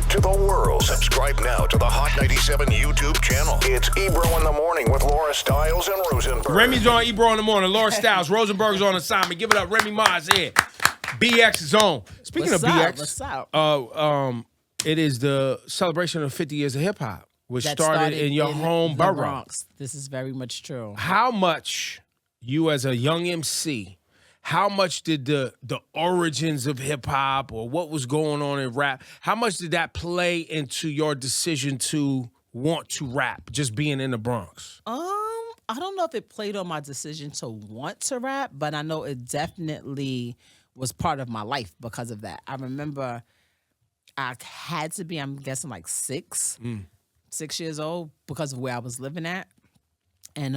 to the world. Subscribe now to the Hot 97 YouTube channel. It's Ebro in the Morning with Laura Stiles and Rosenberg. Remy's on Ebro in the Morning. Laura Stiles, Rosenberg's on assignment. Give it up. Remy Ma is here. BX is on. Speaking What's of up? BX, What's up? it is the celebration of 50 years of hip hop, which That started in your home the borough. Bronx. This is very much true. How much you as a young MC, how much did the origins of hip hop or what was going on in rap, how much did that play into your decision to want to rap, just being in the Bronx? I don't know if it played on my decision to want to rap, but I know it definitely was part of my life because of that. I remember I had to be, I'm guessing like 6 years old because of where I was living at. And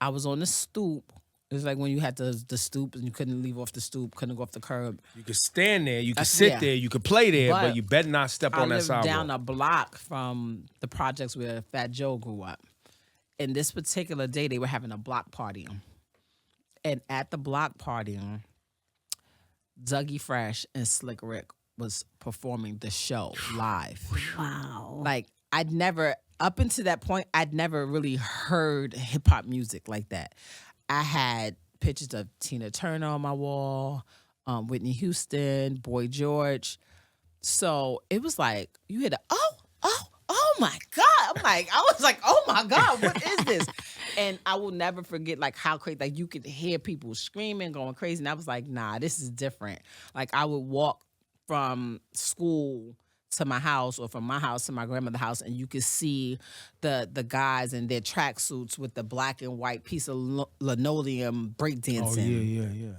I was on the stoop. It was like when you had the stoop and you couldn't leave off the stoop, couldn't go off the curb. You could stand there, you could sit there, you could play there, but you better not step on that sidewalk. I lived down a block from the projects where Fat Joe grew up. And this particular day, they were having a block party. And at the block party, Dougie Fresh and Slick Rick was performing the show live. Wow. Like, up until that point, I'd never really heard hip-hop music like that. I had pictures of Tina Turner on my wall, Whitney Houston, Boy George. So it was like, you hear the, oh my God. I was like, oh my God, what is this? And I will never forget like how crazy, like you could hear people screaming, going crazy. And I was like, nah, this is different. Like I would walk from school to my house or from my house to my grandmother's house, and you could see the guys in their tracksuits with the black and white piece of linoleum breakdancing. Oh, yeah.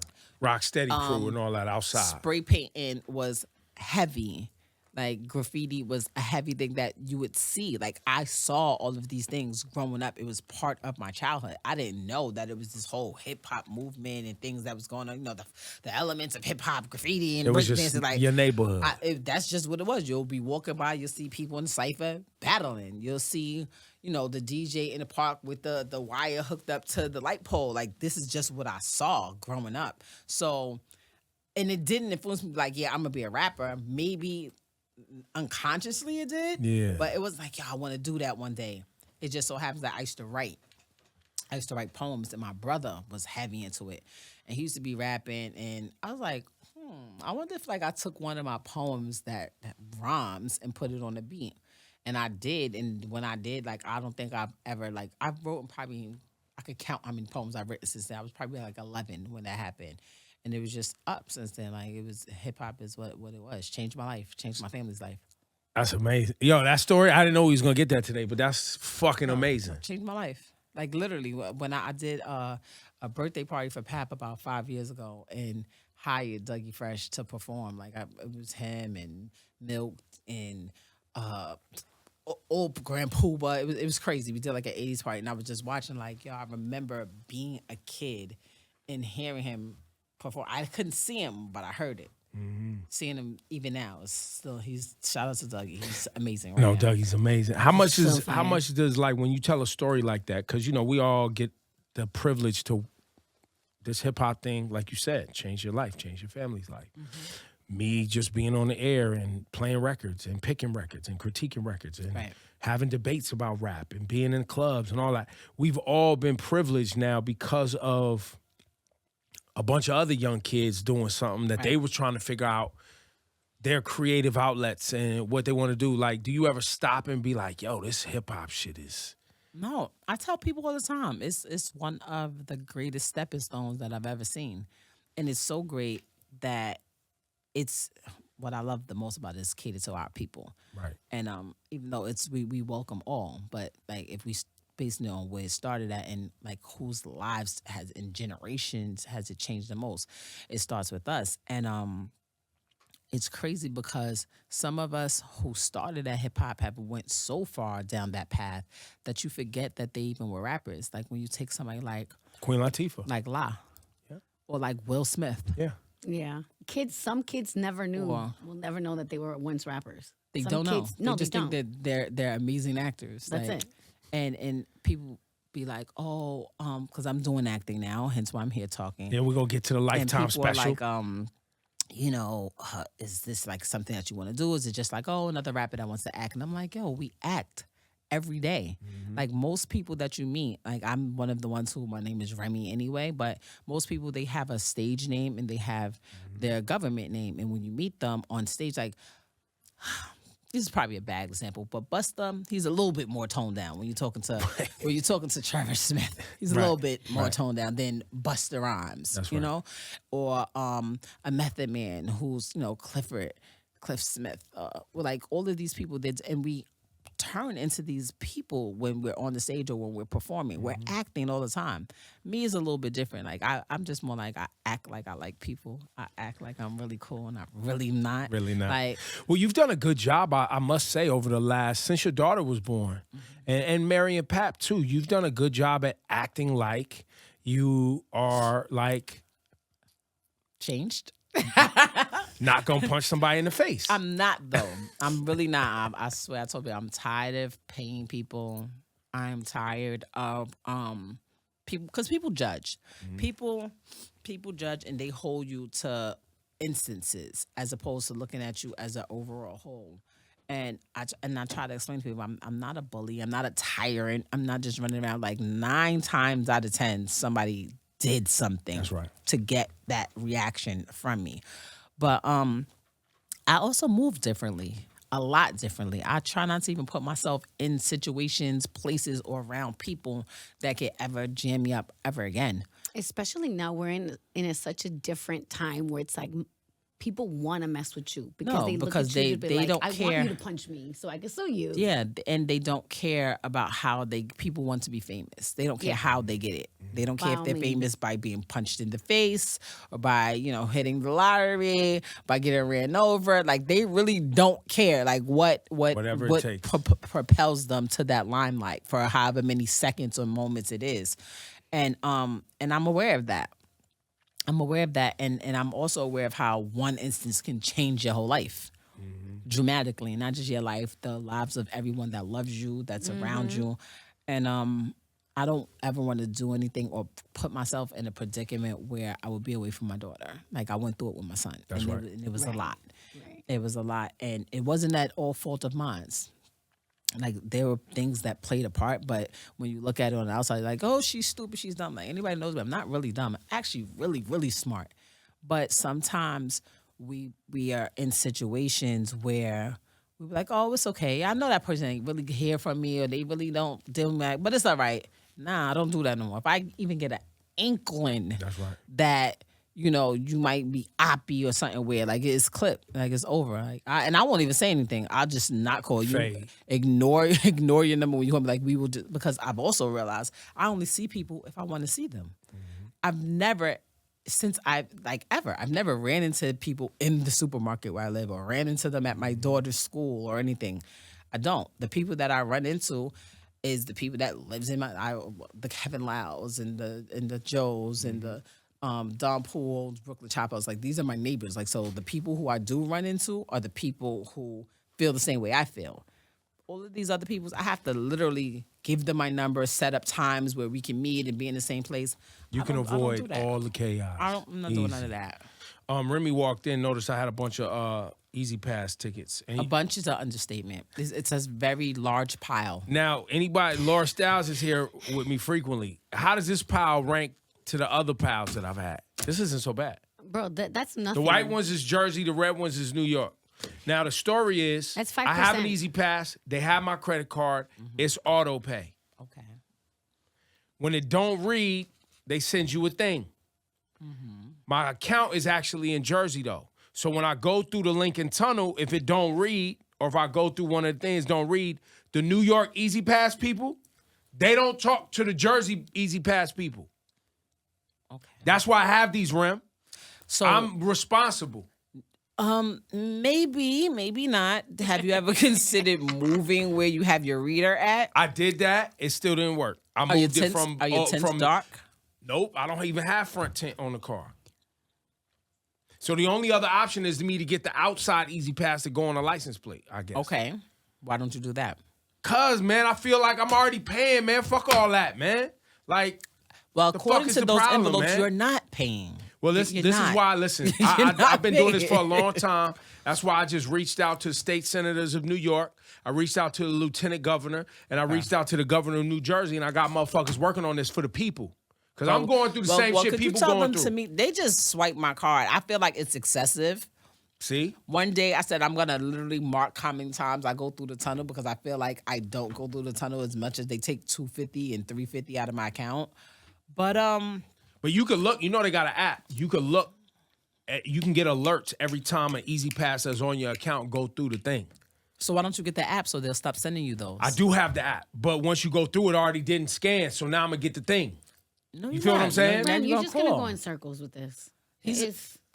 Rocksteady crew and all that outside. Spray painting was heavy. Like graffiti was a heavy thing that you would see. Like I saw all of these things growing up. It was part of my childhood. I didn't know that it was this whole hip hop movement and things that was going on. You know, the elements of hip hop, graffiti, and breakdancing. Like your neighborhood. That's just what it was. You'll be walking by, you'll see people in the cypher battling. You'll see, you know, the DJ in the park with the wire hooked up to the light pole. Like this is just what I saw growing up. So, and it didn't influence me. Like, yeah, I'm gonna be a rapper. Maybe unconsciously it did, but it was like, I want to do that one day. It just so happens that I used to write poems, and my brother was heavy into it, and he used to be rapping, and I was like, I wonder if like I took one of my poems that rhymes and put it on the beat, and I did. And when I did, like I don't think I've ever like I've wrote probably, I could count how many poems I've written since then. I was probably like 11 when that happened. And it was just up since then. Like it was hip hop is what it was. Changed my life. Changed my family's life. That's amazing. Yo, that story, I didn't know he was gonna get that today, but that's fucking amazing. Changed my life. Like literally, when I did a birthday party for Pap about 5 years ago and hired Dougie Fresh to perform. Like it was him and Milk and old Grand Pooba. It was crazy. We did like an 80s party, and I was just watching. Like I remember being a kid and hearing him perform. I couldn't see him, but I heard it. Seeing him even now is still. Shout out to Dougie. He's amazing. Now. Dougie's amazing. How much does like when you tell a story like that? Because you know we all get the privilege to this hip hop thing, like you said, change your life, change your family's life. Me just being on the air and playing records and picking records and critiquing records and having debates about rap and being in clubs and all that. We've all been privileged now because of a bunch of other young kids doing something that they were trying to figure out their creative outlets and what they want to do. Like, do you ever stop and be like, yo, this hip hop shit is... No, I tell people all the time, it's one of the greatest stepping stones that I've ever seen. And it's so great that it's what I love the most about it is cater to our people. Right. And even though we welcome all, but like if we based on where it started at and like whose lives has in generations has it changed the most, it starts with us. And it's crazy because some of us who started at hip hop have went so far down that path that you forget that they even were rappers. Like when you take somebody like Queen Latifah, like or like Will Smith. Yeah. Some kids never knew. Will never know that they were once rappers. They Some don't know. Kids, no, they just don't. think that they're amazing actors. That's like, it. And people be like, because I'm doing acting now, hence why I'm here talking. Yeah, we're gonna get to the Lifetime and people special. Are like, is this like something that you want to do? Is it just like, oh, another rapper that wants to act? And I'm like, yo, we act every day. Like most people that you meet, like I'm one of the ones who my name is Remy anyway, but most people, they have a stage name and they have their government name. And when you meet them on stage, like, this is probably a bad example, but Busta, he's a little bit more toned down when you're talking to Trevor Smith. He's a little bit more toned down than Busta Rhymes, you know, or a Method Man who's Cliff Smith. Like all of these people did, and we turn into these people when we're on the stage or when we're performing. We're acting all the time. Me is a little bit different. Like I'm just more like I act like I like people. I act like I'm really cool and I'm really not. Really not. Like, well, you've done a good job, I must say, over the last, since your daughter was born, and Mary and Pap too. You've done a good job at acting like you are like changed. Not gonna punch somebody in the face. I'm not though. I'm really not. I swear, I told you, I'm tired of paying people. I'm tired of people, because people judge. People judge, and they hold you to instances as opposed to looking at you as an overall whole. And I try to explain to people, I'm not a bully. I'm not a tyrant. I'm not just running around. Like 9 times out of 10, somebody did something to get that reaction from me. But I also move differently, a lot differently. I try not to even put myself in situations, places, or around people that could ever jam me up ever again. Especially now we're in such a different time where it's like people want to mess with you because they look at you they like, don't I care. want you to punch me so I can sue you. Yeah, and they don't care about how people want to be famous. They don't care how they get it. They don't care if they're famous by being punched in the face or by, hitting the lottery, by getting ran over. Like they really don't care. Like whatever it takes propels them to that limelight for however many seconds or moments it is. And I'm aware of that. I'm aware of that, and I'm also aware of how one instance can change your whole life dramatically, not just your life, the lives of everyone that loves you, that's around you. And I don't ever want to do anything or put myself in a predicament where I would be away from my daughter. Like I went through it with my son. That's right. It was a lot. Right. It was a lot, and it wasn't at all fault of mine. Like there were things that played a part, but when you look at it on the outside, you're like, oh, she's stupid, she's dumb. Like anybody knows me, I'm not really dumb. I'm actually really, really smart. But sometimes we are in situations where we're like, oh, it's okay. I know that person ain't really hear from me, or they really don't deal with me, but it's all right. Nah, I don't do that no more. If I even get an inkling that you might be oppy or something weird, like it's clipped, like it's over. Like I won't even say anything. I'll just not call you. Fade. Ignore your number when you call me. Like we will do, because I've also realized I only see people if I want to see them. I've never ran into people in the supermarket where I live or ran into them at my daughter's school or anything. I don't. The people that I run into is the people that lives in the Kevin Lyles and the Joes and the Don Pools, Brooklyn Choppers. Like these are my neighbors. Like so the people who I do run into are the people who feel the same way I feel. All of these other people, I have to literally give them my number, set up times where we can meet and be in the same place. You can avoid all the chaos. I'm not doing none of that. Remy walked in, noticed I had a bunch of Easy Pass tickets. A bunch is an understatement. It's a very large pile. Now, Laura Styles is here with me frequently. How does this pile rank to the other piles that I've had? This isn't so bad. Bro, that's nothing. The white ones is Jersey, the red ones is New York. Now, the story is, that's 5%. I have an Easy Pass. They have my credit card. It's auto pay. Okay. When it don't read, they send you a thing. My account is actually in Jersey, though. So when I go through the Lincoln Tunnel, if it don't read, or if I go through one of the things don't read, the New York Easy Pass people, they don't talk to the Jersey Easy Pass people. Okay. That's why I have these, Rem. So I'm responsible. Maybe not. Have you ever considered moving where you have your reader at? I did that. It still didn't work. I moved it from. Are your tints dark? Nope. I don't even have front tint on the car. So the only other option is to me to get the outside Easy Pass to go on a license plate, I guess. Okay. Why don't you do that? Cause, man, I feel like I'm already paying, man. Fuck all that, man. Like, well, according to those envelopes, man? you're not paying. Well, this You're is not. why, listen, I've been doing this for a long time. That's why I just reached out to state senators of New York. I reached out to the lieutenant governor, and I reached out to the governor of New Jersey, and I got motherfuckers working on this for the people. Because I'm going through the same shit people tell going them through. To me, they just swipe my card. I feel like it's excessive. See? One day I said I'm going to literally mark how many times I go through the tunnel because I feel like I don't go through the tunnel as much as they take $250 and $350 out of my account. But you could look, they got an app. You could look, you can get alerts every time an Easy Pass that's on your account go through the thing. So why don't you get the app so they'll stop sending you those? I do have the app, but once you go through it, already didn't scan, so now I'm going to get the thing. No, You feel what I'm saying? Man, you're just gonna call. go in circles with this.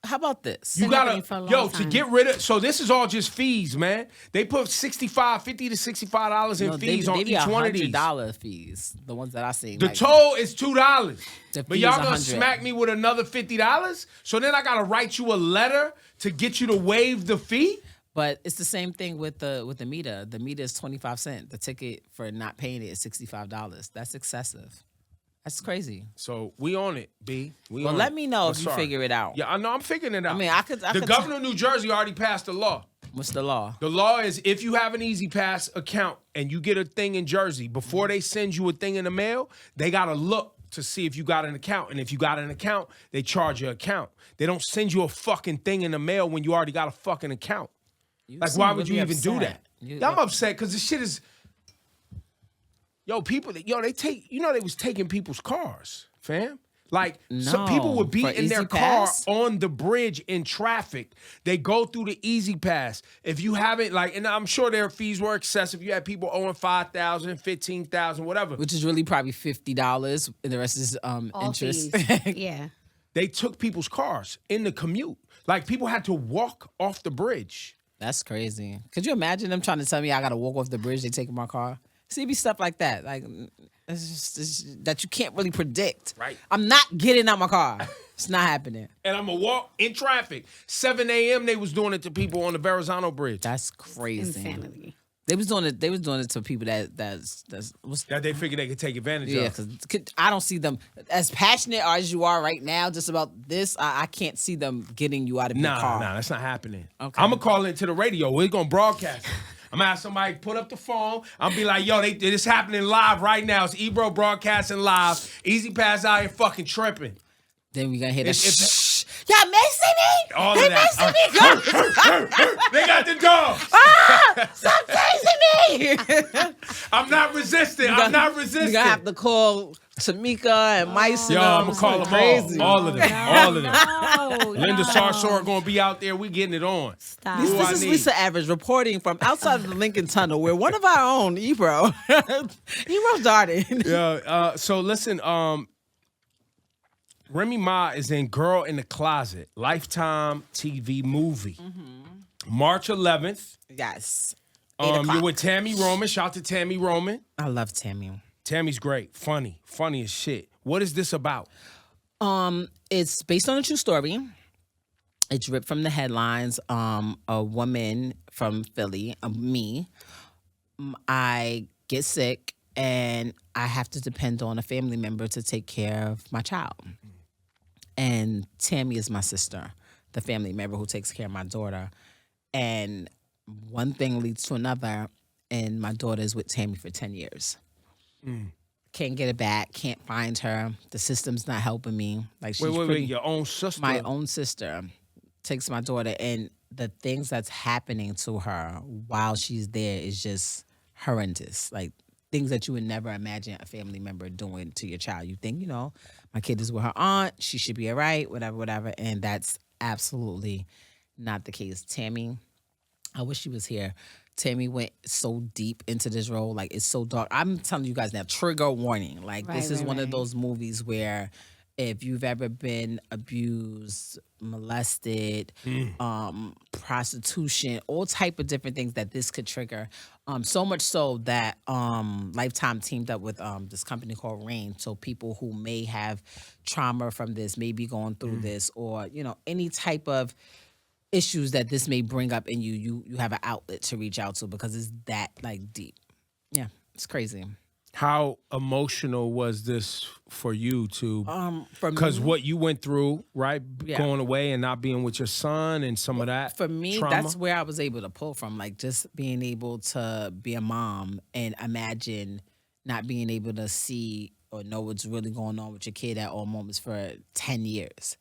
How about this? You happening for a gotta, long to time. get rid of, so this is all just fees, man. They put $50 to $65 in fees on each one of these. $100 fees, the ones that I seen. The toll is $2. The But fee y'all is gonna 100. smack me with another $50? So then I gotta write you a letter to get you to waive the fee? But it's the same thing with the meter. The meter is 25 cents. The ticket for not paying it is $65. That's excessive. That's crazy. So we on it, B. Well, let me know if you figure it out. Yeah, I know I'm figuring it out. I mean, I could the governor of New Jersey already passed a law. What's the law? The law is if you have an Easy Pass account and you get a thing in Jersey, before they send you a thing in the mail, they gotta look to see if you got an account. And if you got an account, they charge your account. They don't send you a fucking thing in the mail when you already got a fucking account. Like, why would you even do that? I'm upset because this shit is... Yo, people, they was taking people's cars, fam. Like, some people would be in their car on the bridge in traffic. They go through the Easy Pass. If you haven't, like, and I'm sure their fees were excessive. You had people owing $5,000, $15,000, whatever. Which is really probably $50, and the rest is All interest. fees. Yeah. They took people's cars in the commute. Like, people had to walk off the bridge. That's crazy. Could you imagine them trying to tell me I got to walk off the bridge? They taking my car. See, it'd be stuff like that. Like, it's just that you can't really predict. Right. I'm not getting out my car. It's not happening. And I'm going to walk in traffic. 7 a.m. they was doing it to people on the Verrazano Bridge. That's crazy. Insanity. They was doing it to people that they figured they could take advantage yeah. of. Because I don't see them as passionate as you are right now. Just about this, I can't see them getting you out of your car. Nah, that's not happening. Okay. I'm going to call into the radio. We're going to broadcast it. I'm gonna have somebody put up the phone. I'm be like, yo, this happening live right now. It's Ebro broadcasting live. Easy Pass out here fucking tripping. Then we gonna hear that. If Y'all missing me? all They of that. missing me. They got the dogs. Stop tasing me. I'm not resisting. I'm not resisting. You gonna have to call Tamika and Mice. Yo, I'm gonna call them crazy. all of them. All of them. Oh, Linda Sarsour gonna be out there. We getting it on. Stop. Who I This is need? Lisa Average reporting from outside of the Lincoln Tunnel, where one of our own, Ebro, Ebro's darting. Yeah. So listen. Remy Ma is in Girl in the Closet, Lifetime TV movie. March 11th. Yes. You're with Tammy Roman. Shout out to Tammy Roman. I love Tammy. Tammy's great. Funny as shit. What is this about? It's based on a true story. It's ripped from the headlines. A woman from Philly, me, I get sick and I have to depend on a family member to take care of my child. And Tammy is my sister, the family member who takes care of my daughter. And one thing leads to another, and my daughter is with Tammy for 10 years. Can't get it back, can't find her. The system's not helping me. Like she's Wait, your own sister? My own sister takes my daughter, and the things that's happening to her while she's there is just horrendous. Like things that you would never imagine a family member doing to your child. You think, my kid is with her aunt, she should be all right, whatever. And that's absolutely not the case. Tammy, I wish she was here. Tammy went so deep into this role. Like, it's so dark. I'm telling you guys now, trigger warning. Like, this is one of those movies where if you've ever been abused, molested, prostitution, all type of different things that this could trigger. So much so that Lifetime teamed up with this company called Rain. So people who may have trauma from this, may be going through this, or, any type of issues that this may bring up in you have an outlet to reach out to because it's that, like, deep. Yeah, it's crazy. How emotional was this for you to? For Because me, what you went through, right? Yeah. Going away and not being with your son and some of that. for me, trauma. that's where I was able to pull from. Like just being able to be a mom and imagine not being able to see or know what's really going on with your kid at all moments for 10 years.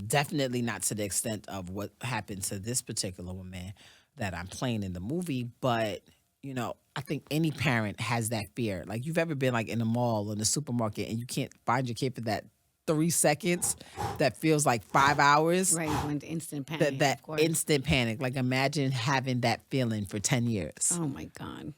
Definitely not to the extent of what happened to this particular woman that I'm playing in the movie, but you know, I think any parent has that fear. Like you've ever been like in a mall or in the supermarket and you can't find your kid for that 3 seconds that feels like 5 hours. Right, you went instant panic. That of course. instant panic. Like imagine having that feeling for 10 years. Oh my God.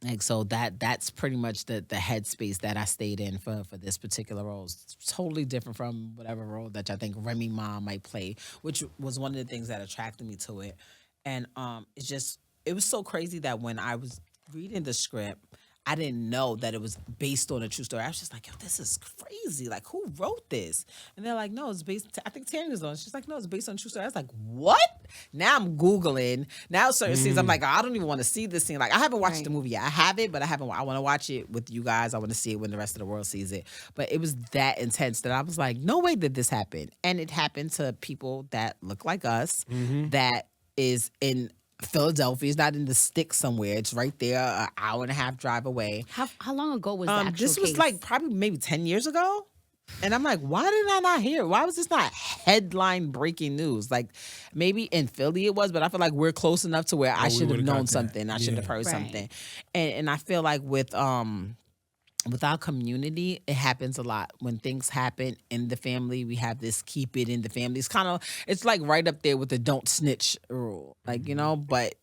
Like so that's pretty much the headspace that I stayed in for this particular role. It's totally different from whatever role that I think Remy Ma might play, which was one of the things that attracted me to it. And it was so crazy that when I was reading the script, I didn't know that it was based on a true story. I was just like, yo, this is crazy. Like, who wrote this? And they're like, no, it's based, I think Tanya was on. She's like, no, it's based on a true story. I was like, what? Now I'm Googling. Now certain scenes, I'm like, I don't even want to see this scene. Like, I haven't watched the movie yet. I have it, but I want to watch it with you guys. I want to see it when the rest of the world sees it. But it was that intense that I was like, no way did this happen. And it happened to people that look like us, that is in Philadelphia. It's not in the sticks somewhere. It's right there, an hour and a half drive away. How long ago was the actual This was case? like probably maybe 10 years ago. And I'm like, why did I not hear it? Why was this not headline breaking news? Like maybe in Philly it was, but I feel like we're close enough to where I should have known something. I should have heard something. And I feel like with our community, it happens a lot. When things happen in the family, we have this keep it in the family. It's like right up there with the don't snitch rule. Like, you know, but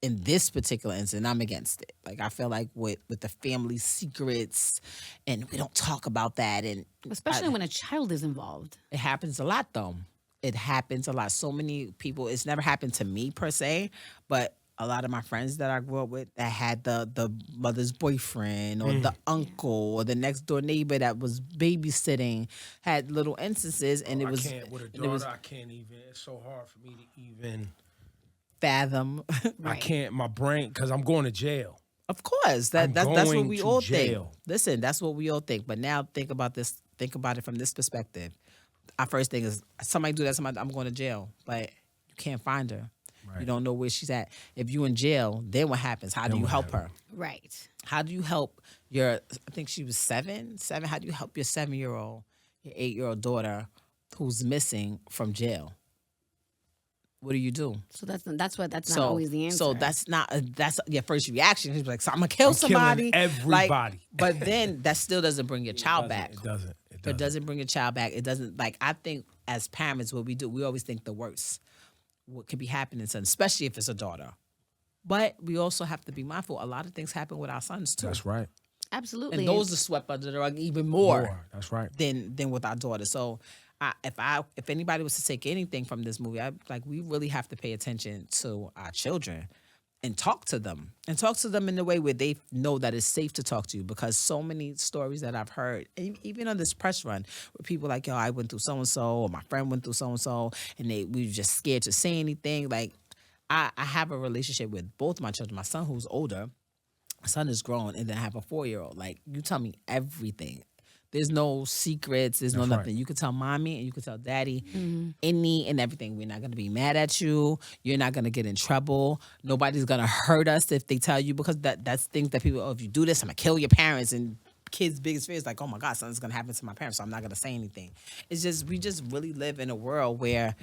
in this particular instance, I'm against it. Like, I feel like with the family secrets, and we don't talk about that. And Especially when a child is involved. it happens a lot, though. It happens a lot. So many people, it's never happened to me per se, but a lot of my friends that I grew up with that had the mother's boyfriend or the uncle or the next door neighbor that was babysitting had little instances, and With a daughter, I can't even. It's so hard for me to even fathom. I can't. My brain, because I'm going to jail. Of course, that's what going we to all jail. think. Listen, that's what we all think. But now think about this. Think about it from this perspective. Our first thing is somebody do that. I'm going to jail, but you can't find her. Right. You don't know where she's at. If you in jail, then what happens? How do you help her? Right. How do you help I think she was 7. How do you help your 7-year-old, your 8-year-old daughter who's missing from jail? What do you do? So that's not always the answer. So that's your first reaction. He's like, so I'm gonna kill somebody. Everybody. Like, but then that still doesn't bring your child back. It doesn't. It doesn't bring your child back. It doesn't. Like, I think as parents, what we do, we always think the worst. What could be happening to son, especially if it's a daughter. But we also have to be mindful. A lot of things happen with our sons too. That's right. Absolutely. And those are swept under the rug even more. That's right. Than with our daughter. So if anybody was to take anything from this movie, we really have to pay attention to our children and talk to them in a way where they know that it's safe to talk to you, because so many stories that I've heard, even on this press run, where people like, yo, I went through so-and-so, or my friend went through so-and-so, and we were just scared to say anything. Like, I have a relationship with both my children. My son, who's older, my son is grown, and then I have a 4-year-old. Like, you tell me everything. There's no secrets. There's no nothing. Right. You can tell mommy and you can tell daddy any and everything. We're not going to be mad at you. You're not going to get in trouble. Nobody's going to hurt us if they tell you, because that's things that people, if you do this, I'm going to kill your parents. And kids' biggest fear is like, oh my God, something's going to happen to my parents, so I'm not going to say anything. It's just, we just really live in a world where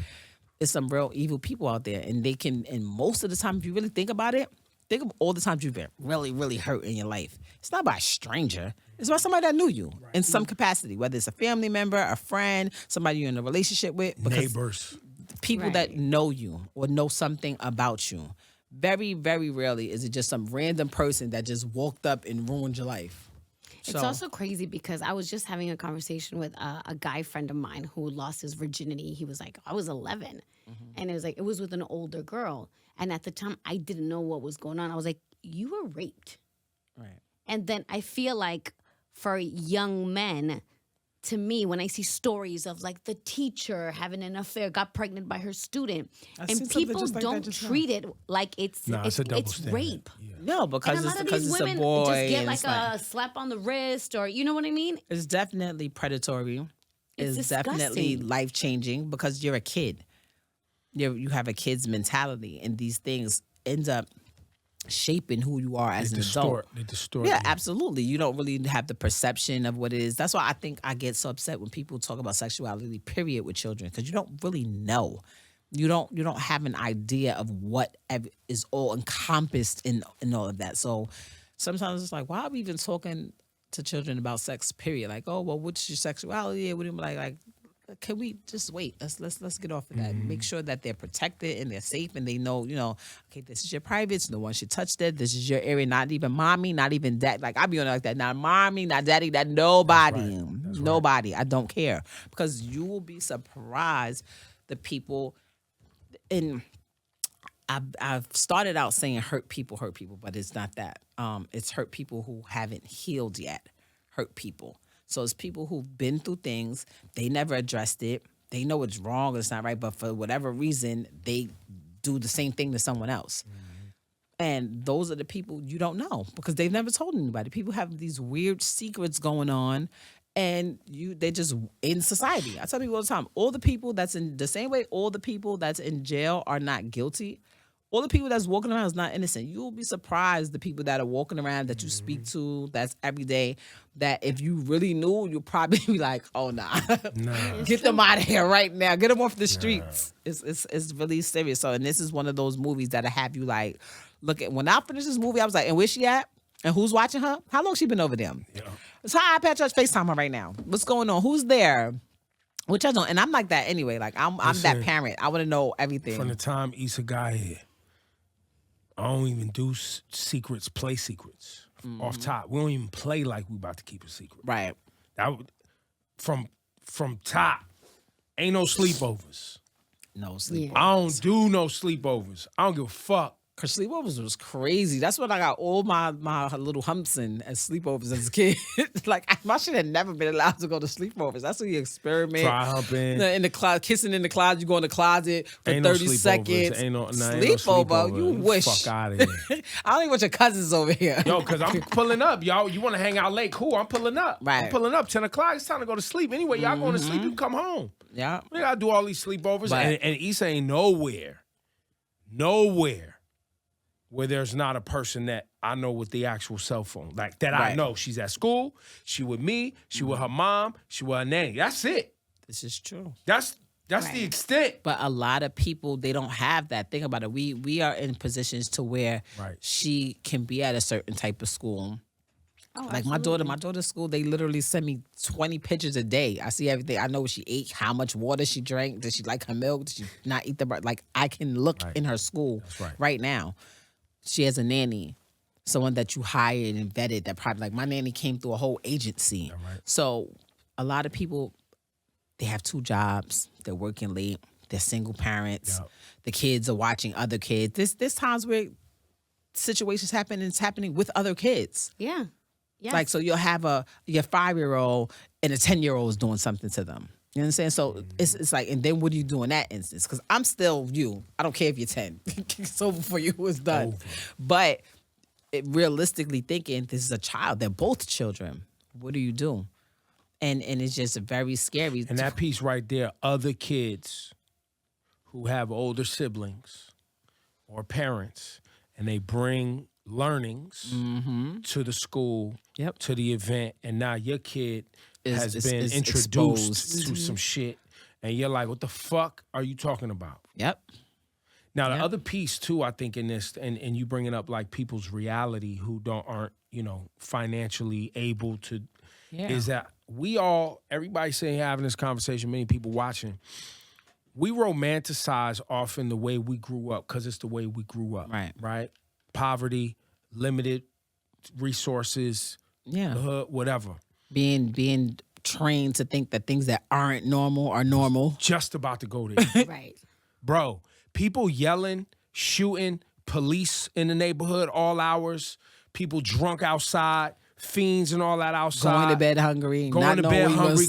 there's some real evil people out there. And and most of the time, if you really think about it, think of all the times you've been really, really hurt in your life. It's not by a stranger. It's by somebody that knew you in some capacity, whether it's a family member, a friend, somebody you're in a relationship with. Neighbors. People that know you or know something about you. Very, very rarely is it just some random person that just walked up and ruined your life. It's also crazy because I was just having a conversation with a guy friend of mine who lost his virginity. He was like, I was 11. And it was with an older girl. And at the time, I didn't know what was going on. I was like, you were raped. Right. And then I feel like for young men, to me, when I see stories of like the teacher having an affair, got pregnant by her student, and people don't treat it like it's a double standard. rape. Yeah. that. No, because And a it's lot of because these it's a women boy. just get and like it's a slap on the wrist, or you know what I mean? it's definitely predatory. It's It's definitely disgusting. life changing because you're a kid. You have a kid's mentality, and these things end up shaping who you are as an adult. They distort. Yeah, you. absolutely. You don't really have the perception of what it is. That's why I think I get so upset when people talk about sexuality, period, with children, because you don't really know. You don't have an idea of what is all encompassed in all of that. So sometimes it's like, why are we even talking to children about sex? Period. Like, oh well, what's your sexuality? What do you like? Can we just wait? Let's get off of that. Make sure that they're protected and they're safe and they know, okay, this is your privates. No one should touch that. This is your area. Not even mommy, not even dad. Like I be on like that. Not mommy, not daddy, not nobody. That's Nobody. I don't care. Because you will be surprised the people and I've started out saying hurt people, but it's not that. It's hurt people who haven't healed yet. Hurt people. So it's people who've been through things. They never addressed it. They know it's wrong. It's not right. But for whatever reason, they do the same thing to someone else. And those are the people you don't know because they've never told anybody. People have these weird secrets going on. And they're just in society. I tell people all the time, all the people that's in the same way, all the people that's in jail are not guilty. All the people that's walking around is not innocent. You will be surprised the people that are walking around that you speak to, that's every day, that if you really knew, you'll probably be like, oh, nah. Get them out of here right now. Get them off the streets. It's really serious. So, and this is one of those movies that have you like, look at, when I finished this movie, I was like, and where's she at? And who's watching her? How long she been over them? Yeah. So hi, iPad Church, FaceTime her right now. What's going on? Who's there? Which I don't, and I'm like that anyway. Like I'm that parent. I want to know everything. From the time Issa got here, I don't even do secrets, play secrets off top. We don't even play like we about to keep a secret. Right. From top, ain't no sleepovers. No sleep. I don't do no sleepovers. I don't give a fuck. Cause sleepovers was crazy. That's when I got all my little humps in as sleepovers as a kid. Like my shit had never been allowed to go to sleepovers. That's when you experiment. Try humping in the closet, kissing in the closet. You go in the closet for ain't 30 no seconds. Ain't no sleepover. You wish. Fuck out of here. I don't even want your cousins over here. Yo, cause I'm pulling up, y'all. You want to hang out late? Cool. I'm pulling up. Right. I'm pulling up. 10 o'clock. It's time to go to sleep. Anyway, y'all going to sleep. You come home. Yeah. We gotta do all these sleepovers, Right. and Issa ain't nowhere where there's not a person that I know with the actual cell phone. Like, that I know. She's at school, she with me, she with her mom, she with her nanny. That's it. This is true. That's the extent. But a lot of people, they don't have that. Think about it. We are in positions to where she can be at a certain type of school. Oh, like my daughter's school, they literally send me 20 pictures a day. I see everything. I know what she ate, how much water she drank. Did she like her milk? Did she not eat the like? I can look in her school right now. She has a nanny, someone that you hired and vetted. That probably like my nanny came through a whole agency. So a lot of people, they have 2 jobs. They're working late. They're single parents. The kids are watching other kids. There's times where situations happen and it's happening with other kids. Yeah. Yes. Like, so you'll have your 5-year-old and a 10-year-old is doing something to them. You know what I'm saying? So it's like, and then what do you do in that instance? Because I'm still you. I don't care if you're 10. It's over for you. It's done. But realistically thinking, this is a child. They're both children. What do you do? And it's just very scary. And that piece right there, other kids who have older siblings or parents, and they bring learnings to the school, to the event, and now your kid has been introduced to some shit, and you're like, what the fuck are you talking about? Now, the other piece, too, I think in this, and you bringing up, like, people's reality who aren't, financially able to, is that everybody saying, having this conversation, many people watching, we romanticize often the way we grew up because it's the way we grew up, right? Poverty, limited resources, the hood, whatever. Being trained to think that things that aren't normal are normal. Just about to go there. Right. Bro, people yelling, shooting, police in the neighborhood all hours, people drunk outside, fiends and all that outside. Going to bed hungry. Going to bed hungry.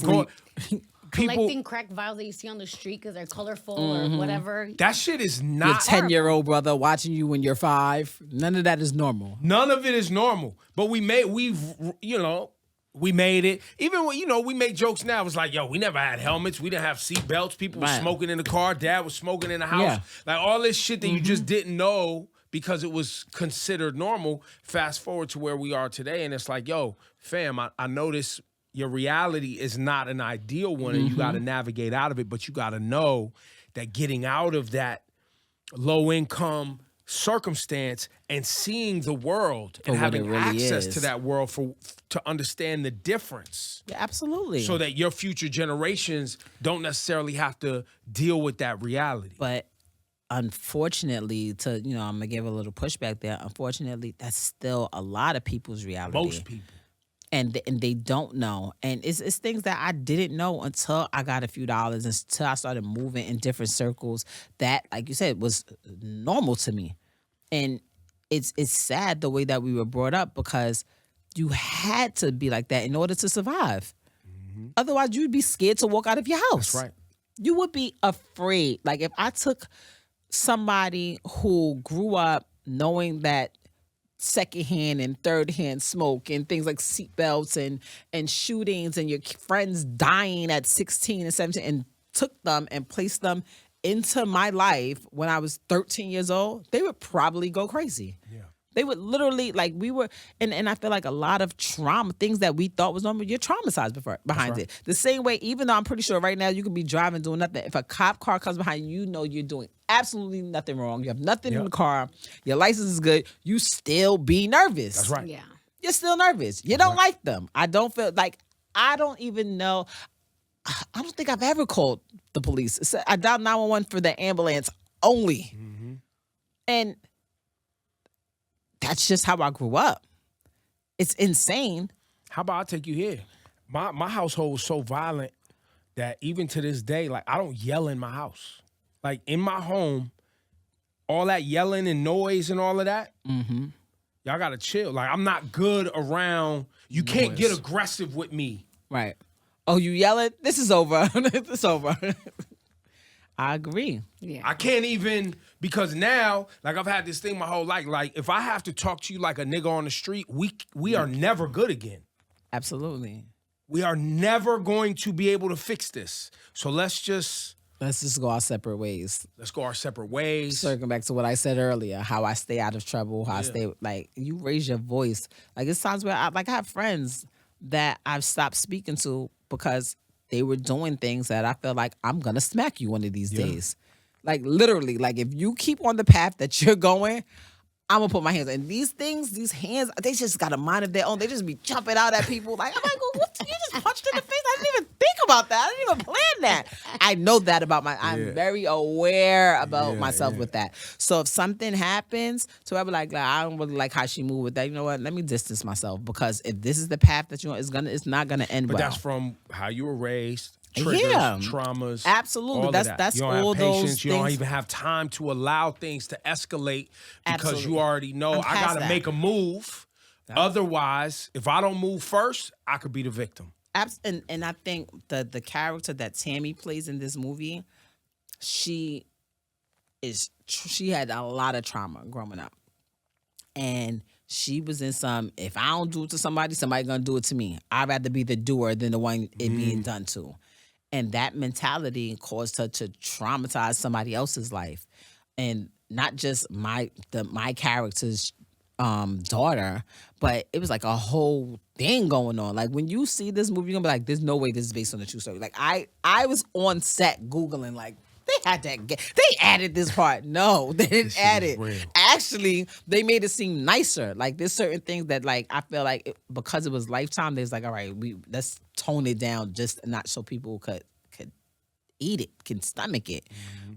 collecting crack vials that you see on the street because they're colorful or whatever. That shit is Your not 10-year-old brother watching you when you're 5. None of that is normal. None of it is normal. But we made it. Even when, we make jokes now. It's like, yo, we never had helmets. We didn't have seat belts. People were smoking in the car. Dad was smoking in the house. Yeah. Like all this shit that you just didn't know because it was considered normal. Fast forward to where we are today. And it's like, yo, fam, I notice your reality is not an ideal one and you got to navigate out of it. But you got to know that getting out of that low income circumstance and seeing the world and having really access is. to that world to understand the difference. Yeah, absolutely. So that your future generations don't necessarily have to deal with that reality. But unfortunately, I'm gonna give a little pushback there. Unfortunately, that's still a lot of people's reality. Most people. And they don't know. And it's things that I didn't know until I got a few dollars, until I started moving in different circles that, like you said, was normal to me. And it's sad the way that we were brought up because you had to be like that in order to survive. Otherwise, you'd be scared to walk out of your house. That's right. You would be afraid. Like if I took somebody who grew up knowing that secondhand and third-hand smoke and things like seatbelts and shootings and your friends dying at 16 and 17 and took them and placed them into my life when I was 13 years old, they would probably go crazy. Yeah. They would literally, like we were, and I feel like a lot of trauma, things that we thought was normal, you're traumatized behind it. The same way, even though I'm pretty sure right now you could be driving doing nothing. If a cop car comes behind you, you're doing absolutely nothing wrong. You have nothing in the car. Your license is good. You still be nervous. That's right. Yeah. You're still nervous. You don't like them. I don't feel like, I don't even know. I don't think I've ever called the police. I dialed 911 for the ambulance only. And that's just how I grew up. It's insane. How about I take you here? My household was so violent that even to this day, like I don't yell in my house. Like in my home, all that yelling and noise and all of that, y'all gotta chill. Like I'm not good around. You can't get aggressive with me. Right. Oh, you yelling? This is over. It's over. I agree. Yeah. I can't even, because now, like I've had this thing my whole life. Like if I have to talk to you like a nigga on the street, we are never good again. Absolutely. We are never going to be able to fix this. So let's just go our separate ways. Let's go our separate ways. Circling back to what I said earlier, how I stay out of trouble, how I stay, like, you raise your voice. Like, it's times where I have friends that I've stopped speaking to because they were doing things that I feel like I'm going to smack you one of these days. Like, literally, like, if you keep on the path that you're going, I'm going to put my hands on. And these things, these hands, they just got a mind of their own. They just be jumping out at people. Like, I'm like, what? You just punched in the face? I didn't even think about that. I didn't even plan that. I know that about I'm very aware about myself with that. So if something happens to where I'm like, I don't really like how she moved with that, you know what? Let me distance myself, because if this is the path that you're on, it's not gonna end well. But that's from how you were raised. Triggers, traumas. Absolutely. All That's you don't all have patience. those You don't things. even have time to allow things to escalate because Absolutely. you already know I'm I past gotta that. make a move. Otherwise, if I don't move first, I could be the victim. And I think the character that Tammy plays in this movie, she had a lot of trauma growing up, and she was in some, if I don't do it to somebody gonna do it to me. I'd rather be the doer than the one it being done to. And that mentality caused her to traumatize somebody else's life. And not just my character's daughter, but it was like a whole thing going on. Like, when you see this movie, you're gonna be like, there's no way this is based on a true story. Like, I was on set Googling, like, they added this part. No, they didn't add it. Real. Actually, they made it seem nicer. Like, there's certain things that, like, I feel like because it was Lifetime, they was like, all right, let's tone it down just not so people could eat it, can stomach it.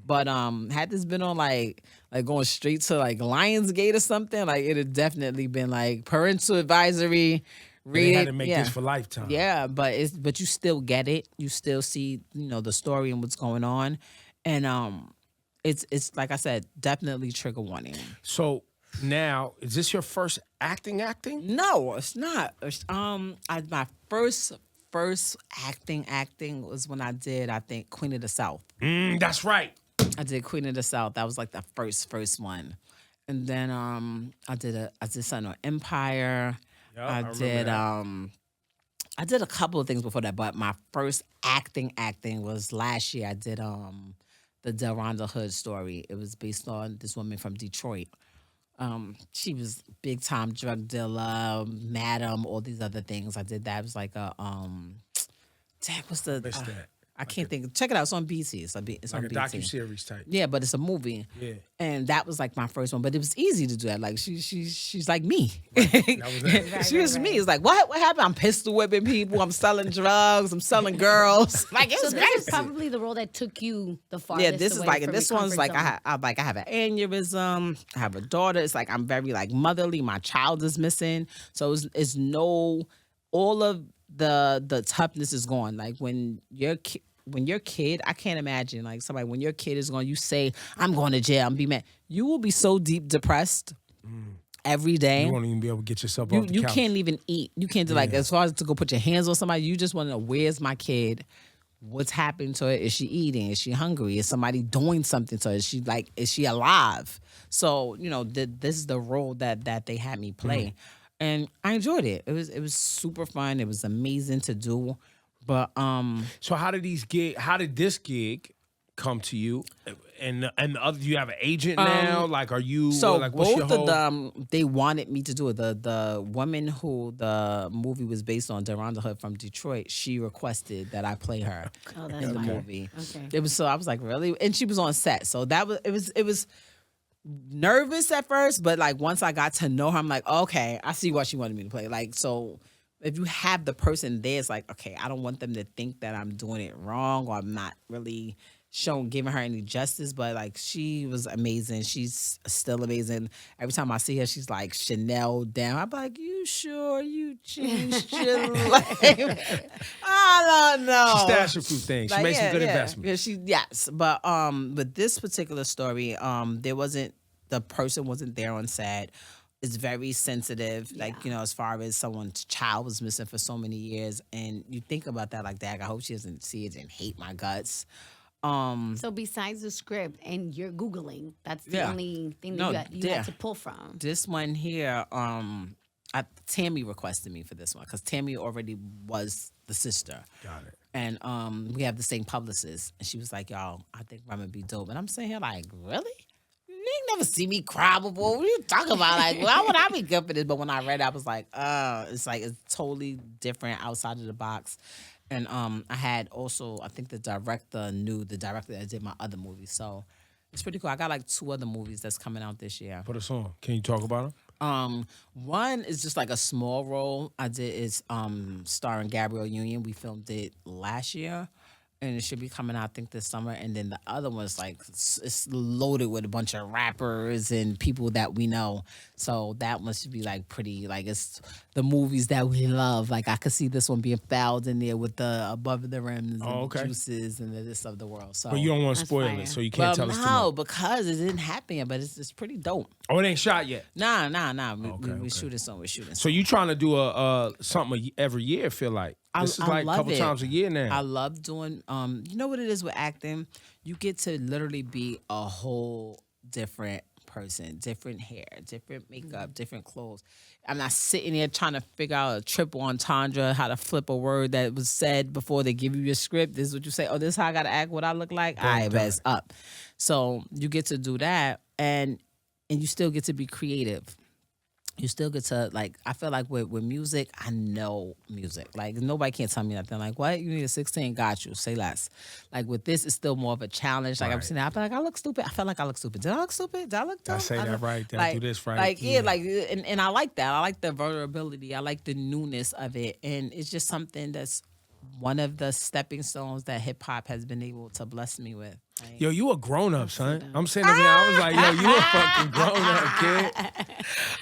But had this been on like going straight to like Lionsgate or something, like it'd have definitely been like parental advisory. They had to make this for Lifetime. Yeah, but you still get it. You still see, the story and what's going on. And it's like I said, definitely trigger warning. So now, is this your first acting? No, it's not. It's, my first first acting was when I did, I think, Queen of the South. That's right. I did Queen of the South. That was like the first one. And then I did something on Empire. Yep, I did I did a couple of things before that, but my first acting was last year. I did the Delronda Hood story. It was based on this woman from Detroit. She was big time drug dealer, madam, all these other things. I did that. It was like a what's the Missed that. I can't think. Check it out. It's on BT. It's on Like a BT. docuseries type. Yeah, but it's a movie. Yeah. And that was like my first one. But it was easy to do that. Like she's like me. That was it. She was me. It's like, what happened? I'm pistol whipping people. I'm selling drugs. I'm selling girls. Like, So this is probably the role that took you the farthest. yeah, this is away like, from and this your one's comfort like, zone. I have an aneurysm. I have a daughter. It's like I'm very like motherly. My child is missing. So it's no, all of the toughness is gone. Like when your kid, I can't imagine like somebody, when your kid is going, you say, I'm going to jail, I'm be mad. You will be so deep depressed every day. You won't even be able to get yourself off the You couch. can't even eat. You can't do like, as far as to go put your hands on somebody, you just want to know, where's my kid? What's happening to her? Is she eating? Is she hungry? Is somebody doing something to her? Is she alive? So, this is the role that they had me play. And I enjoyed it. It was super fun. It was amazing to do. But So how did this gig come to you? And the other, you have an agent now? Like, are you so like what's your both whole... of them, they wanted me to do it. The woman who the movie was based on, Delronda Hood from Detroit, she requested that I play her Oh, that's in the fire. movie. Okay. It was, so I was like, really? And she was on set. So it was nervous at first, but like once I got to know her, I'm like, okay, I see what she wanted me to play. Like, so if you have the person there, it's like, okay, I don't want them to think that I'm doing it wrong or I'm not really giving her any justice. But like, she was amazing. She's still amazing. Every time I see her, she's like Chanel down. I'm like, you sure you changed your life? I don't know. She stashed a few things. She Like, made some good investments. Yes. But this particular story, the person wasn't there on set. It's very sensitive, like, as far as someone's child was missing for so many years. And you think about that like, Dag, I hope she doesn't see it and hate my guts. So besides the script and you're Googling, that's the only thing that you had to pull from. This one here, Tammy requested me for this one because Tammy already was the sister. Got it. And we have the same publicist. And she was like, y'all, I think Remy be dope. And I'm sitting here like, really? You ain't never see me cry before. What are you talking about? Like, why would I be good for this? But when I read it, I was like, it's totally different outside of the box. And I had also, I think the director knew the director that did my other movies. So it's pretty cool. I got like 2 other movies that's coming out this year. Put us on. Can you talk about them? One is just like a small role I did. Is starring Gabrielle Union. We filmed it last year. And it should be coming out, I think, this summer. And then the other one's like, it's loaded with a bunch of rappers and people that we know. So that one should be like pretty, like it's the movies that we love. Like I could see this one being fouled in there with the Above the Rims and the Juices and the this of the world. So, But you don't want to spoil fire. it, so you can't tell us too much. No, because it didn't happen yet, but it's pretty dope. Oh, it ain't shot yet. Nah. Okay. We're shooting something. So you trying to do a something every year, I feel like. This is like a love couple it. times a year now. I love doing, you know what it is with acting? You get to literally be a whole different person, different hair, different makeup, different clothes. I'm not sitting there trying to figure out a triple entendre, how to flip a word that was said before they give you your script. This is what you say. Oh, this is how I got to act, what I look like. All right, that's up. So you get to do that, and you still get to be creative. You still get to, like, I feel like with music, I know music. Like, nobody can't tell me nothing. Like, what? You need a 16? Got you. Say less. Like, with this, it's still more of a challenge. Like, I'm sitting there, I feel like I look stupid. I felt like I look stupid. Did I look stupid? Did I look dumb? I say that right. Did I Like, do this right? Like, yeah, like, and I like that. I like the vulnerability. I like the newness of it. And it's just something that's one of the stepping stones that hip-hop has been able to bless me with. Like, Yo, you a grown up, son. I'm sitting there, I was like, yo, you a fucking grown up, kid.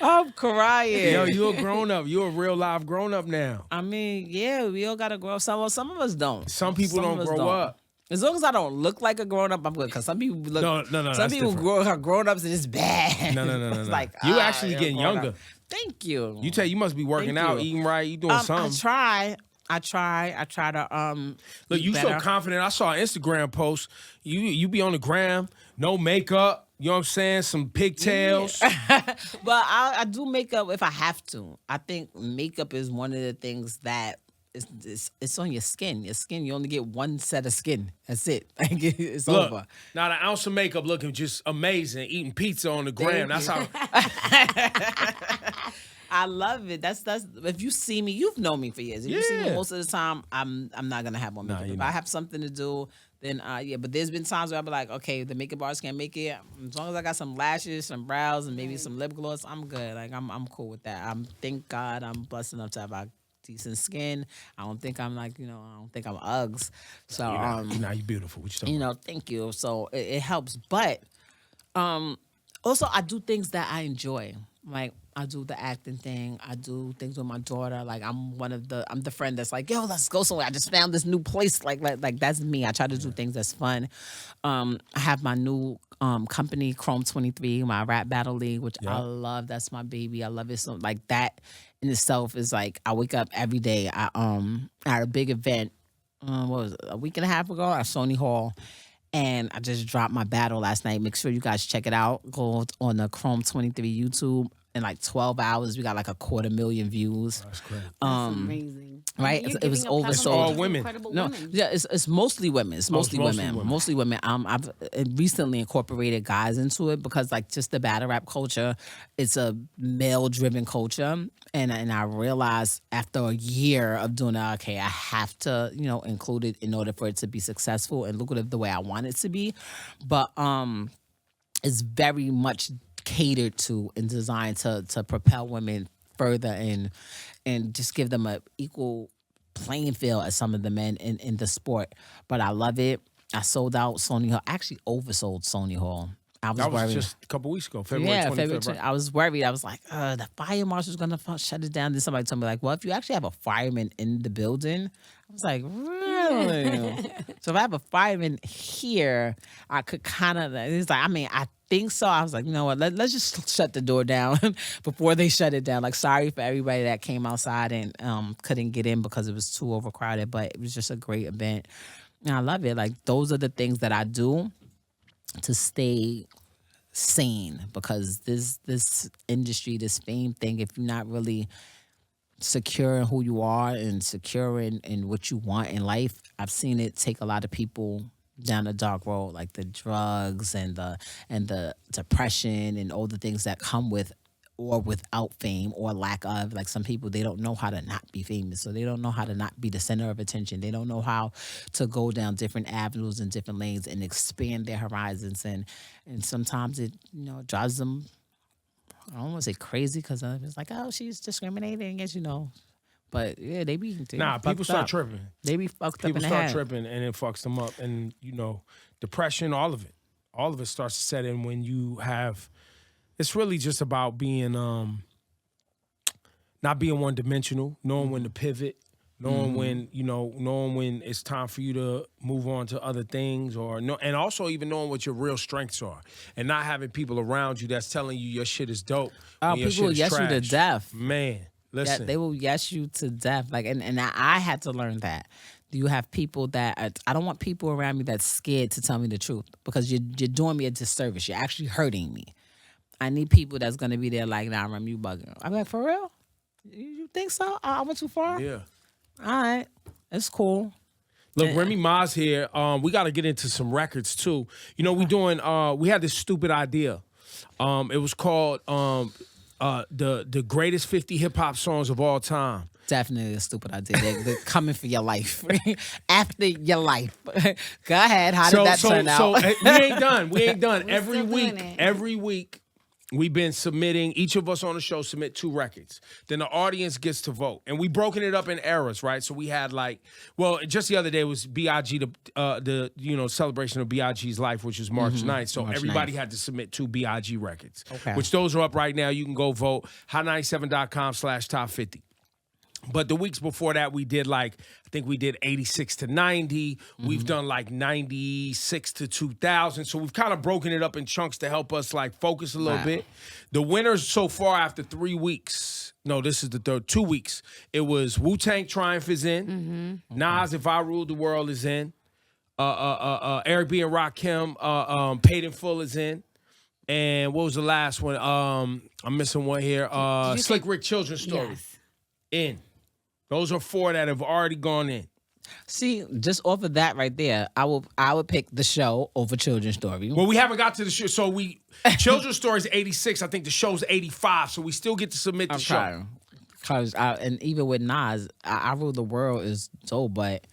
I'm crying. Yo, you a grown up. You a real live grown up now. I mean, yeah, we all gotta grow up. Some of us don't. Some people don't of us grow up. As long as I don't look like a grown up, I'm good. Because some people look. No, Some that's people different. grown ups and it's bad. No. It's like You actually you're getting grown younger. up. Thank you. You must be working Thank out, you. eating right, you doing I something. try. I try to Look, be you better. so confident. I saw an Instagram post. You be on the gram, no makeup. You know what I'm saying? Some pigtails. But I do makeup if I have to. I think makeup is one of the things that it's on your skin. Your skin, you only get one set of skin. That's it. Like it's Look, over. now the ounce of makeup looking just amazing. Eating pizza on the gram. That's how. I love it. That's if you see me, you've known me for years. If you see me Yeah. most of the time, I'm not gonna have on makeup. you're If I have something to do, then yeah. But there's been times where I'll be like, okay, the makeup artist can't make it. As long as I got some lashes, some brows, and maybe some lip gloss, I'm good. Like I'm cool with that. Thank God I'm blessed enough to have a decent skin. I don't think I'm like, I don't think I'm Uggs. So You're beautiful. What you talking about? thank you. So it helps. But also I do things that I enjoy. Like I do the acting thing. I do things with my daughter. Like I'm the friend that's like, yo, let's go somewhere. I just found this new place. Like that's me. I try to do things that's fun. I have my new company, Chrome23, my rap battle league, which I love. That's my baby. I love it so like that in itself is like I wake up every day. I at a big event, what was it, a week and a half ago at Sony Hall. And I just dropped my battle last night. Make sure you guys check it out. Go on the Chrome23 YouTube. In like 12 hours, we got like 250,000 views. That's great. That's amazing. Right? You're It was giving a oversold. platform All to women. incredible No, women. yeah, it's mostly women. It's mostly women. Mostly women. I've recently incorporated guys into it because like just the battle rap culture, it's a male-driven culture, and I realized after a year of doing it, okay, I have to include it in order for it to be successful and lucrative the way I want it to be, but it's very much catered to and designed to propel women further and just give them a equal playing field as some of the men in the sport. But I love it. I sold out Sony Hall. I actually oversold Sony Hall. I was That was worried. just a couple weeks ago, February 25th. February right? 20th. I was worried. I was like, the fire marshal's going to shut it down. Then somebody told me, like, well, if you actually have a fireman in the building, I was like, really? So if I have a fireman here, I could kind of, he's like, I think so. I was like, you know what, let's just shut the door down before they shut it down. Like, sorry for everybody that came outside and couldn't get in because it was too overcrowded, but it was just a great event. And I love it. Like, those are the things that I do to stay sane, because this industry, this fame thing, if you're not really secure in who you are and secure in what you want in life, I've seen it take a lot of people down a dark road, like the drugs and the depression and all the things that come with or without fame or lack of. Like some people, they don't know how to not be famous, so they don't know how to not be the center of attention. They don't know how to go down different avenues and different lanes and expand their horizons, and sometimes it drives them, I don't want to say crazy, because it's like, oh, she's discriminating against, but yeah, they be People start tripping. They be fucked People up in the start head. tripping, and it fucks them up. And depression, all of it starts to set in when you have. It's really just about being not being one dimensional, knowing when to pivot, knowing when knowing when it's time for you to move on to other things, and also even knowing what your real strengths are, and not having people around you that's telling you your shit is dope. Oh, when your people will shit is yes you to trash. death. Man, listen, They will yes you to death. Like, and I had to learn that. You have people that I don't want people around me that's scared to tell me the truth, because you're doing me a disservice. You're actually hurting me. I need people that's gonna be there like, nah, Remy, you bugging. I'm like, for real? You think so? I went too far? yeah. All right, it's cool. Look, Remy Ma's here. We got to get into some records too. We had this stupid idea. It was called the greatest 50 hip hop songs of all time. Definitely a stupid idea. They're coming for your life. After your life. Go ahead. How did that turn out? So we ain't done. We ain't done. We're still doing it. Every week, we've been submitting, each of us on the show submit 2 records. Then the audience gets to vote. And we broken it up in eras, right? So we had just the other day was B.I.G., the celebration of B.I.G.'s life, which is March 9th. So March everybody 9th. had to submit 2 B.I.G. records. Okay. Which those are up right now. You can go vote. Hot97.com/top 50. But the weeks before that, we did I think we did 86 to 90. We've done 96 to 2000. So we've kind of broken it up in chunks to help us focus a little bit. The winners so far after 3 weeks, No, this is the third. 2 weeks. It was Wu-Tang Triumph is in. Nas, If I Ruled the World is in. Eric B. and Rakim, Paid in Full is in. And what was the last one? I'm missing one here. Slick Rick Children's Story. Yes. In. Those are 4 that have already gone in. See, just off of that right there, I would pick the show over Children's Story. Well, we haven't got to the show. So Children's Story is 86. I think the show's 85. So we still get to submit the show. Because and even with Nas, I Rule the World is dope, but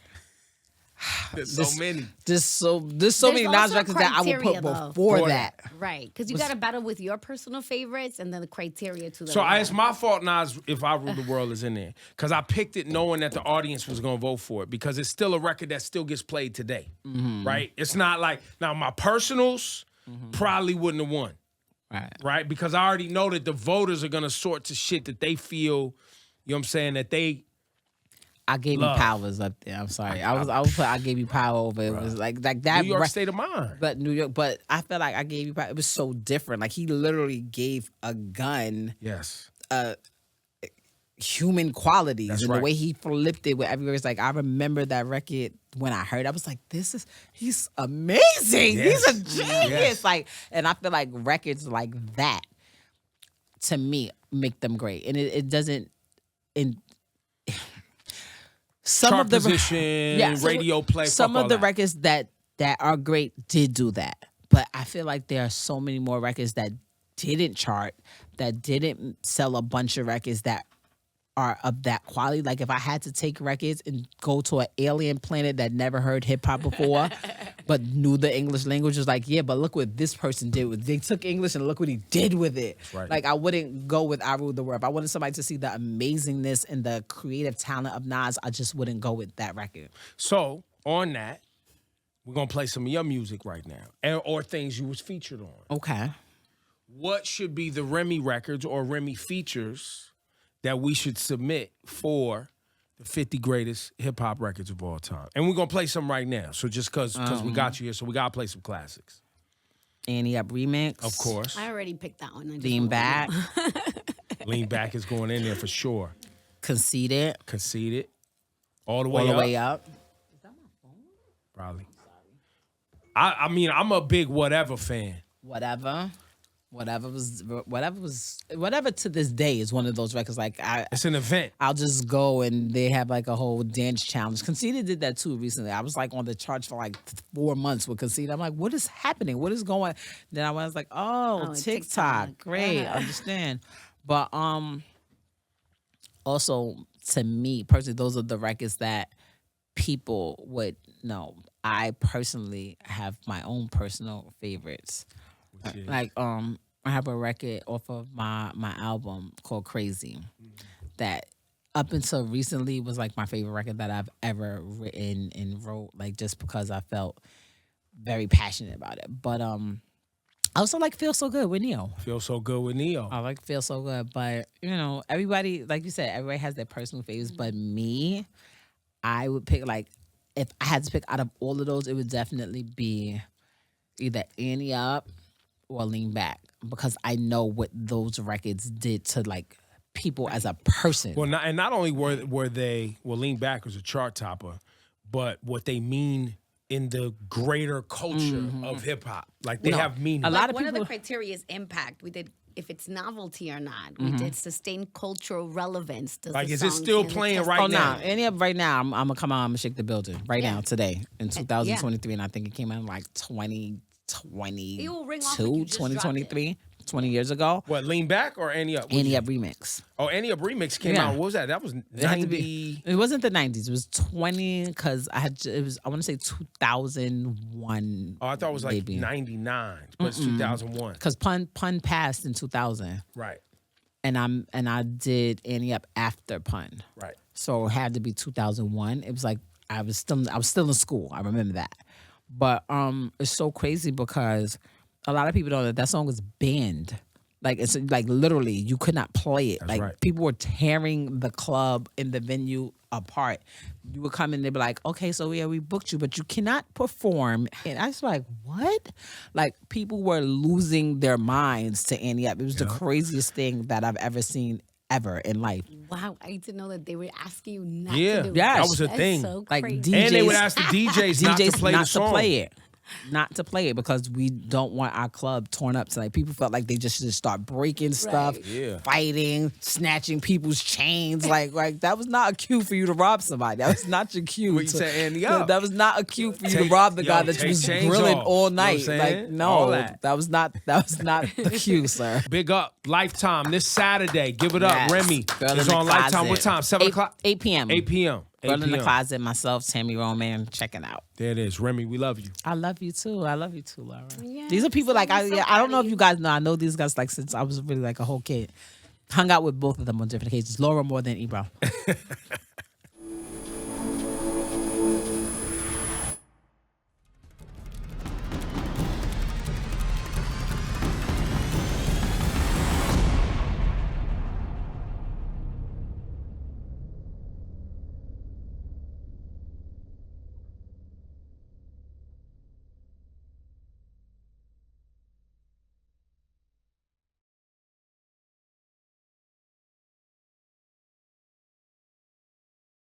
There's so many. There's so many Nas also records that I would put criteria, though. before that. Right, because you got to battle with your personal favorites and then the criteria to the. So it's my fault, Nas, If I Rule the World is in there. Because I picked it knowing that the audience was going to vote for it. Because it's still a record that still gets played today. Right? It's not like, now my personals probably wouldn't have won. Right? Because I already know that the voters are going to sort to shit that they feel, you know what I'm saying, that they I gave love. you powers up there. I'm sorry. I would put I gave you power over it. It was like that. New York State of Mind. But New York, but I felt like I gave you power. It was so different. Like he literally gave a gun Yes. human qualities. That's and right. the way he flipped it with everywhere. It's like I remember that record when I heard it, I was like, he's amazing. Yes. He's a genius. Yes. Like, and I feel like records like that to me make them great. And it doesn't some Chart of the position, radio play. Some fuck of the all that. records that are great did do that, but I feel like there are so many more records that didn't chart, that didn't sell a bunch of records that are of that quality. Like if I had to take records and go to an alien planet that never heard hip hop before, but knew the English language, was like, yeah, but look what this person did with. They took English and look what he did with it. Right. Like I wouldn't go with I Rule the World. If I wanted somebody to see the amazingness and the creative talent of Nas, I just wouldn't go with that record. So on that, we're gonna play some of your music right now, or things you was featured on. Okay. What should be the Remy records or Remy features that we should submit for the 50 greatest hip hop records of all time? And we're gonna play some right now. So just cause we got you here, so we gotta play some classics. Annie Up remix, Of course. I already picked that one. Lean Back, Lean Back is going in there for sure. Conceited, Conceited. All the All the Way Up. Probably. I mean, I'm a big Whatever fan. Whatever to this day is one of those records. Like It's an event. I'll just go and they have like a whole dance challenge. Conceited did that too recently. I was like on the charts for like 4 months with Conceited. I'm like, what is happening? What is going? Then I was like, oh, TikTok. Great, understand. But also to me personally, those are the records that people would know. I personally have my own personal favorites. Like I have a record off of my album called Crazy that up until recently was like my favorite record that I've ever written and wrote, like just because I felt very passionate about it. But I also like Feel So Good with Neo. Feel So Good with Neo. I like Feel So Good, but you know, everybody, like you said, everybody has their personal favorites. But me, I would pick, like, if I had to pick out of all of those, it would definitely be either Annie Up or Lean Back, because I know what those records did to like people as a person. Well, not only were they Lean Back was a chart topper, but what they mean in the greater culture of hip hop, like they have meaning. A lot of one people. of the criteria is impact. We did if it's novelty or not. We did sustained cultural relevance. Does Like, the is it song still stand the playing test right Oh of no! now? time? Annie Up right now, I'm gonna come out. I'm gonna shake the building right Yeah. now today in 2023, and I think it came out in like 2022, It will ring off like you just dropped it. 2023, 20 years ago. What, Lean Back or Annie Up? Annie Up remix. Oh, Annie Up remix came Yeah. out. What was that? That was It had to 90. be. It wasn't the 90s. It was 20 because I want to say 2001. Oh, I thought it was like maybe. 99, but it's 2001. Because Pun passed in 2000, Right, and I did Annie Up after Pun, right. so it had to be 2001. It was like I was still in school. I remember that, but it's so crazy because a lot of people don't know that song was banned. Like it's like literally you could not play it. That's like right. people were tearing the club in the venue apart. You would come in, they'd be like, okay, so yeah, we booked you, but you cannot perform. And I was like, what? Like people were losing their minds to Annie Up. It was the craziest thing that I've ever seen ever in life. Wow, I didn't know that they were asking you not Yeah, to do Yes. it. that was a That's thing. So Like crazy. DJs, And they would ask the DJs not to play the song. Not to play it because we don't want our club torn up. So like people felt like they just should start breaking stuff, Yeah. fighting, snatching people's chains. Like that was not a cue for you to rob somebody. That was not your cue. What you say, Andy, up? That was not a cue for you to Take- rob the yo, guy that take you was chains grilling off. all You know what I'm night. saying? Like no, All that. that was not the cue, sir. Big up, Lifetime, this Saturday. Give it up, Yes. Remy. Girl It's in the on Lifetime. Closet. What time? 7 o'clock? 8 p.m. 8 p.m. 8 Girl in the p.m. Closet, myself, Tammy Roman. Check it out. There it is. Remy, we love you. I love you too. I love you too, Laura. Yes, These are people like I'm so I don't know proud if of you guys know. I know these guys like since I was really like a whole kid. Hung out with both of them on different occasions. Laura more than Ebro.